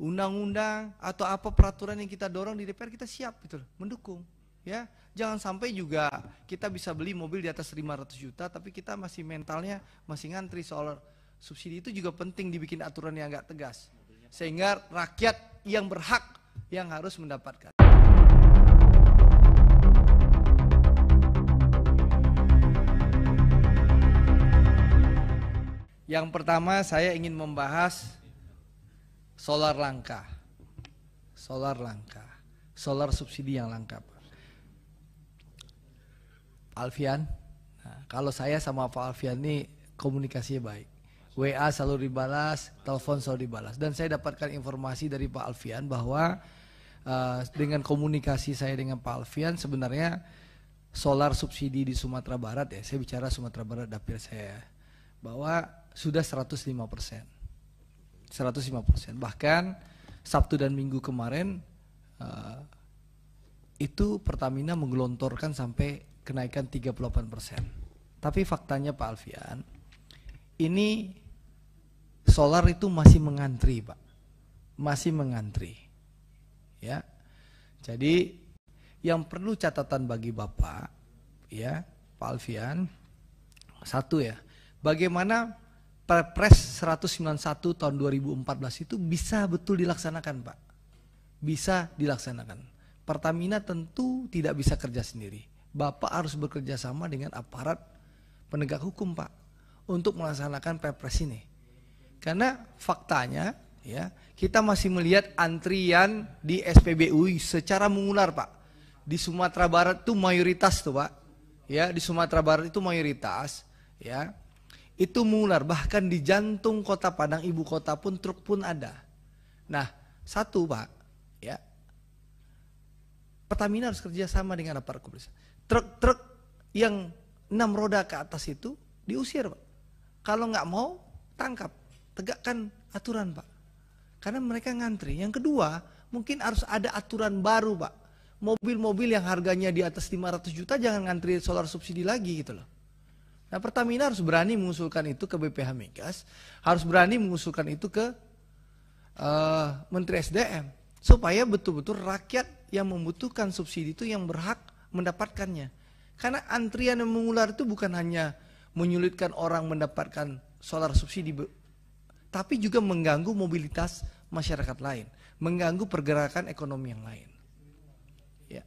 undang-undang atau apa peraturan yang kita dorong di DPR, kita siap gitu loh, mendukung. Ya, jangan sampai juga kita bisa beli mobil di atas 500 juta tapi kita masih mentalnya masih ngantri. Soal subsidi itu juga penting dibikin aturan yang agak tegas sehingga rakyat yang berhak yang harus mendapatkan. Yang pertama saya ingin membahas solar langka. Solar langka. Solar subsidi yang langka. Alfian, nah, kalau saya sama Pak Alfian ini komunikasinya baik. WA selalu dibalas, telepon selalu dibalas. Dan saya dapatkan informasi dari Pak Alfian bahwa dengan komunikasi saya dengan Pak Alfian sebenarnya solar subsidi di Sumatera Barat, ya saya bicara Sumatera Barat dapil saya, bahwa sudah 105%. 105%. Bahkan Sabtu dan Minggu kemarin itu Pertamina menggelontorkan sampai kenaikan 38%. Tapi faktanya Pak Alfian, ini solar itu masih mengantri, Pak. Masih mengantri. Ya. Jadi yang perlu catatan bagi Bapak, ya, Pak Alfian, satu ya, bagaimana Perpres 191 tahun 2014 itu bisa betul dilaksanakan, Pak. Bisa dilaksanakan. Pertamina tentu tidak bisa kerja sendiri. Bapak harus bekerja sama dengan aparat penegak hukum, Pak, untuk melaksanakan Perpres ini. Karena faktanya, ya, kita masih melihat antrian di SPBU secara mengular, Pak. Di Sumatera Barat itu mayoritas tuh, Pak. Ya, di Sumatera Barat itu mayoritas, ya. Itu mengular, bahkan di jantung kota Padang, ibu kota pun truk pun ada. Nah, satu Pak, ya, Pertamina harus kerjasama dengan aparat kepolisian. Truk-truk yang 6 roda ke atas itu diusir, Pak. Kalau nggak mau, tangkap, tegakkan aturan, Pak. Karena mereka ngantri. Yang kedua, mungkin harus ada aturan baru, Pak. Mobil-mobil yang harganya di atas 500 juta jangan ngantri solar subsidi lagi gitu loh. Nah, Pertamina harus berani mengusulkan itu ke BPH Migas, harus berani mengusulkan itu ke Menteri SDM, supaya betul-betul rakyat yang membutuhkan subsidi itu yang berhak mendapatkannya. Karena antrian yang mengular itu bukan hanya menyulitkan orang mendapatkan solar subsidi, tapi juga mengganggu mobilitas masyarakat lain, mengganggu pergerakan ekonomi yang lain. Ya.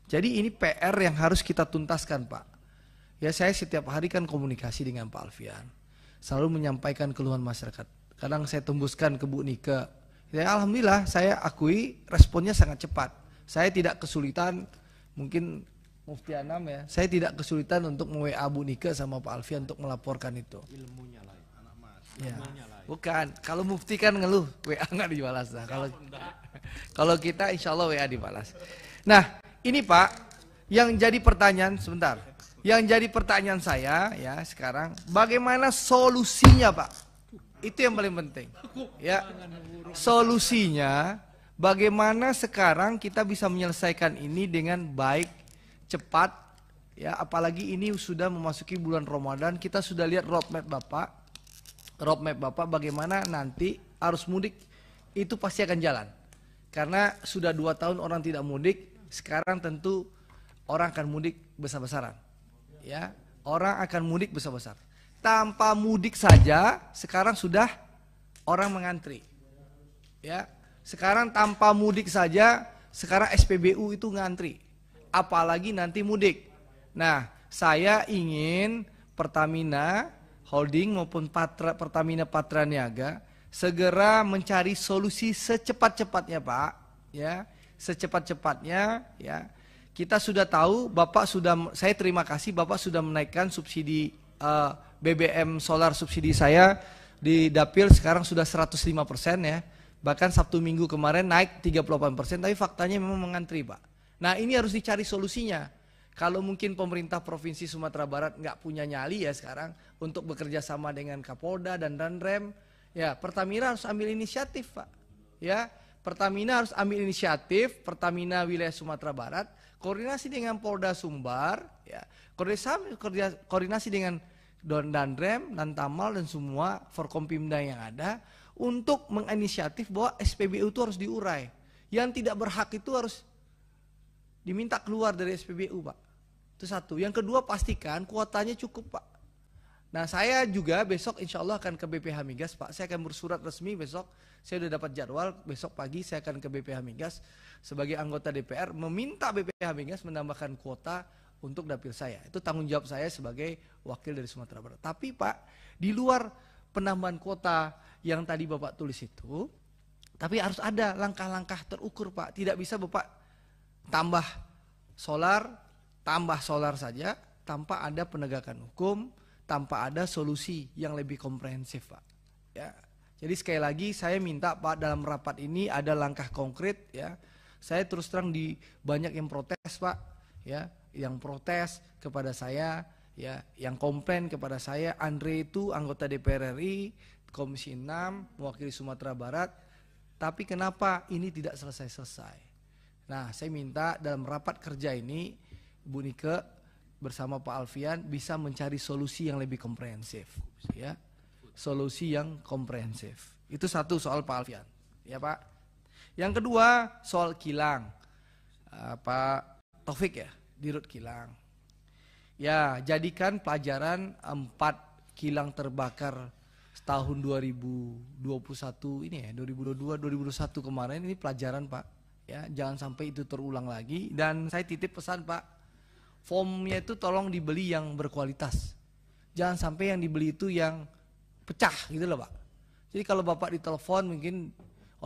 Jadi ini PR yang harus kita tuntaskan, Pak. Ya, saya setiap hari kan komunikasi dengan Pak Alfian, selalu menyampaikan keluhan masyarakat. Kadang saya tembuskan ke Bu Nike. Ya, alhamdulillah saya akui responnya sangat cepat. Saya tidak kesulitan, mungkin Mufti Anam ya, saya tidak kesulitan untuk nge-WA Bu Nike sama Pak Alfian untuk melaporkan itu. Ilmunya lah, anak mas. Ya. Ilmunya lah. Bukan, kalau Mufti kan ngeluh, WA nggak dibalas. Nah, kalau kita insya Allah WA dibalas. Nah, ini Pak, yang jadi pertanyaan sebentar. Yang jadi pertanyaan saya ya sekarang, bagaimana solusinya, Pak? Itu yang paling penting. Ya, solusinya bagaimana sekarang kita bisa menyelesaikan ini dengan baik, cepat. Ya, apalagi ini sudah memasuki bulan Ramadan, kita sudah lihat roadmap Bapak. Roadmap Bapak bagaimana nanti arus mudik itu pasti akan jalan. Karena sudah 2 tahun orang tidak mudik, sekarang tentu orang akan mudik besar-besaran. Ya, orang akan mudik besar-besar. Tanpa mudik saja sekarang sudah orang mengantri. Ya, sekarang tanpa mudik saja sekarang SPBU itu ngantri. Apalagi nanti mudik. Nah, saya ingin Pertamina Holding maupun Pertamina Patraniaga segera mencari solusi secepat-cepatnya, Pak. Ya, secepat-cepatnya, ya. Kita sudah tahu, saya terima kasih Bapak sudah menaikkan subsidi BBM solar subsidi saya di dapil sekarang sudah 105% ya. Bahkan Sabtu Minggu kemarin naik 38%, tapi faktanya memang mengantri, Pak. Nah, ini harus dicari solusinya. Kalau mungkin pemerintah Provinsi Sumatera Barat nggak punya nyali ya sekarang untuk bekerja sama dengan Kapolda dan Danrem, ya Pertamina harus ambil inisiatif, Pak. Ya, Pertamina harus ambil inisiatif, Pertamina wilayah Sumatera Barat, koordinasi dengan Polda Sumbar, ya, koordinasi dengan Danrem, Nantamal dan semua Forkompimda yang ada untuk menginisiatif bahwa SPBU itu harus diurai. Yang tidak berhak itu harus diminta keluar dari SPBU, Pak. Itu satu. Yang kedua, pastikan kuotanya cukup, Pak. Nah, saya juga besok insya Allah akan ke BPH Migas, Pak. Saya akan bersurat resmi besok. Saya sudah dapat jadwal, besok pagi saya akan ke BPH Migas sebagai anggota DPR meminta BPH Migas menambahkan kuota untuk dapil saya. Itu tanggung jawab saya sebagai wakil dari Sumatera Barat. Tapi Pak, di luar penambahan kuota yang tadi Bapak tulis itu, tapi harus ada langkah-langkah terukur, Pak. Tidak bisa Bapak tambah solar saja tanpa ada penegakan hukum, tanpa ada solusi yang lebih komprehensif, Pak. Ya. Jadi sekali lagi saya minta, Pak, dalam rapat ini ada langkah konkret, ya. Saya terus terang banyak yang protes, Pak, ya, yang protes kepada saya, ya, yang komplain kepada saya. Andre itu anggota DPR RI, Komisi 6, mewakili Sumatera Barat. Tapi kenapa ini tidak selesai-selesai? Nah, saya minta dalam rapat kerja ini Bu Nike bersama Pak Alfian bisa mencari solusi yang lebih komprehensif, ya, solusi yang komprehensif. Itu satu soal Pak Alfian, ya Pak. Yang kedua soal kilang, Pak Taufik ya, di Rut Kilang. Ya, jadikan pelajaran 4 kilang terbakar tahun 2021 ini ya, 2022, 2021 kemarin ini pelajaran, Pak. Ya, jangan sampai itu terulang lagi. Dan saya titip pesan, Pak. Foamnya itu tolong dibeli yang berkualitas. Jangan sampai yang dibeli itu yang pecah gitu loh, Pak. Jadi kalau Bapak ditelepon mungkin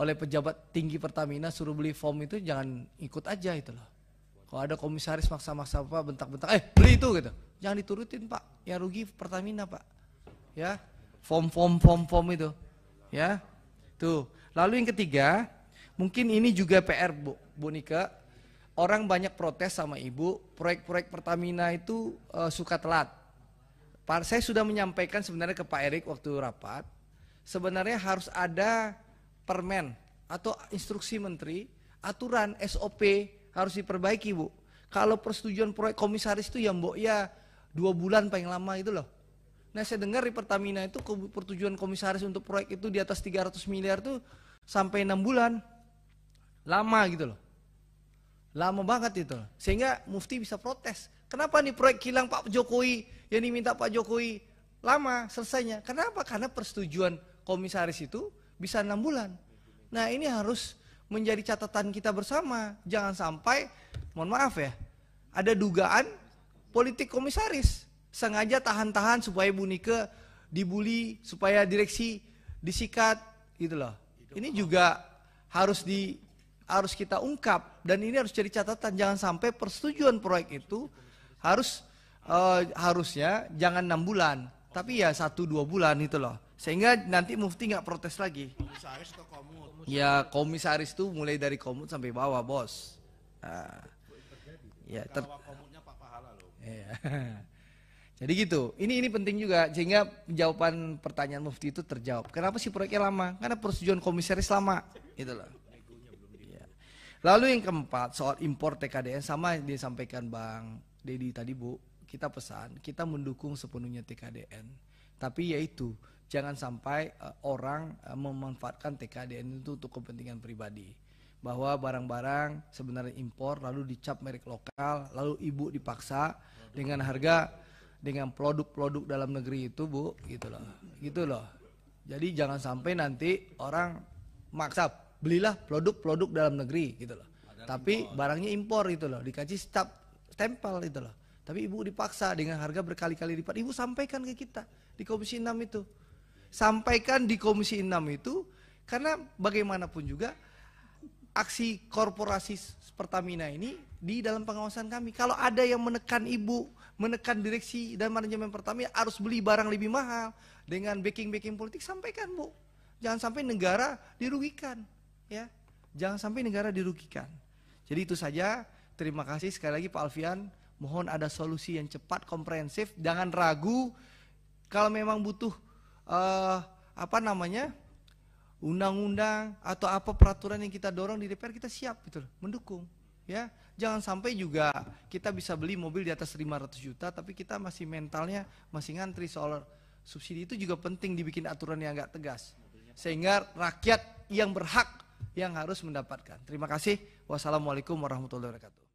oleh pejabat tinggi Pertamina suruh beli foam itu, jangan ikut aja itu loh. Kalau ada komisaris maksa-maksa Pak, bentak-bentak, beli itu gitu. Jangan diturutin, Pak. Yang rugi Pertamina, Pak. Ya. Foam itu. Ya. Tuh. Lalu yang ketiga, mungkin ini juga PR Bu Nike. Orang banyak protes sama Ibu, proyek-proyek Pertamina itu suka telat. Saya sudah menyampaikan sebenarnya ke Pak Erik waktu rapat, sebenarnya harus ada permen atau instruksi menteri, aturan SOP harus diperbaiki, Bu. Kalau persetujuan proyek komisaris itu ya Mbok ya 2 bulan paling lama itu loh. Nah, saya dengar di Pertamina itu persetujuan komisaris untuk proyek itu di atas 300 miliar tuh sampai 6 bulan. Lama gitu loh. Lama banget itu. Sehingga Mufti bisa protes. Kenapa nih proyek kilang Pak Jokowi yang diminta Pak Jokowi lama selesainya? Kenapa? Karena persetujuan komisaris itu bisa 6 bulan. Nah, ini harus menjadi catatan kita bersama. Jangan sampai, mohon maaf ya, ada dugaan politik komisaris. Sengaja tahan-tahan supaya Bu Nike dibully, supaya direksi disikat gitu loh. Ini juga harus kita ungkap, dan ini harus jadi catatan. Jangan sampai persetujuan proyek itu harusnya jangan 6 bulan, tapi ya 1-2 bulan itu loh. Sehingga nanti Mufti nggak protes lagi. Komisaris atau komut? Ya, komisaris itu mulai dari komut sampai bawah, Bos. Nah, ya, komutnya Pak Pahala loh. Iya. Jadi gitu. Ini penting juga sehingga jawaban pertanyaan Mufti itu terjawab. Kenapa sih proyeknya lama? Karena persetujuan komisaris lama, gitu loh. Lalu yang keempat soal impor TKDN, sama yang disampaikan Bang Dedi tadi, Bu. Kita pesan, kita mendukung sepenuhnya TKDN. Tapi yaitu jangan sampai orang memanfaatkan TKDN itu untuk kepentingan pribadi. Bahwa barang-barang sebenarnya impor lalu dicap merek lokal, lalu Ibu dipaksa dengan harga, dengan produk-produk dalam negeri itu, Bu, gitu loh. Gitu loh. Jadi jangan sampai nanti orang maksa belilah produk-produk dalam negeri gitu loh. Tapi barangnya impor gitu loh, dikasih stempel gitu loh. Tapi Ibu dipaksa dengan harga berkali-kali lipat. Ibu sampaikan ke kita di Komisi 6 itu. Sampaikan di Komisi 6 itu, karena bagaimanapun juga aksi korporasi Pertamina ini di dalam pengawasan kami. Kalau ada yang menekan Ibu, menekan direksi dan manajemen Pertamina harus beli barang lebih mahal dengan backing politik, sampaikan, Bu. Jangan sampai negara dirugikan. Ya, jangan sampai negara dirugikan. Jadi itu saja. Terima kasih sekali lagi Pak Alfian. Mohon ada solusi yang cepat, komprehensif. Jangan ragu. Kalau memang butuh undang-undang atau apa peraturan yang kita dorong di DPR, kita siap gitu, mendukung. Ya, jangan sampai juga kita bisa beli mobil di atas 500 juta, tapi kita masih mentalnya masih ngantri. Soal subsidi itu juga penting dibikin aturan yang agak tegas. sehingga rakyat yang berhak yang harus mendapatkan. Terima kasih. Wassalamualaikum warahmatullahi wabarakatuh.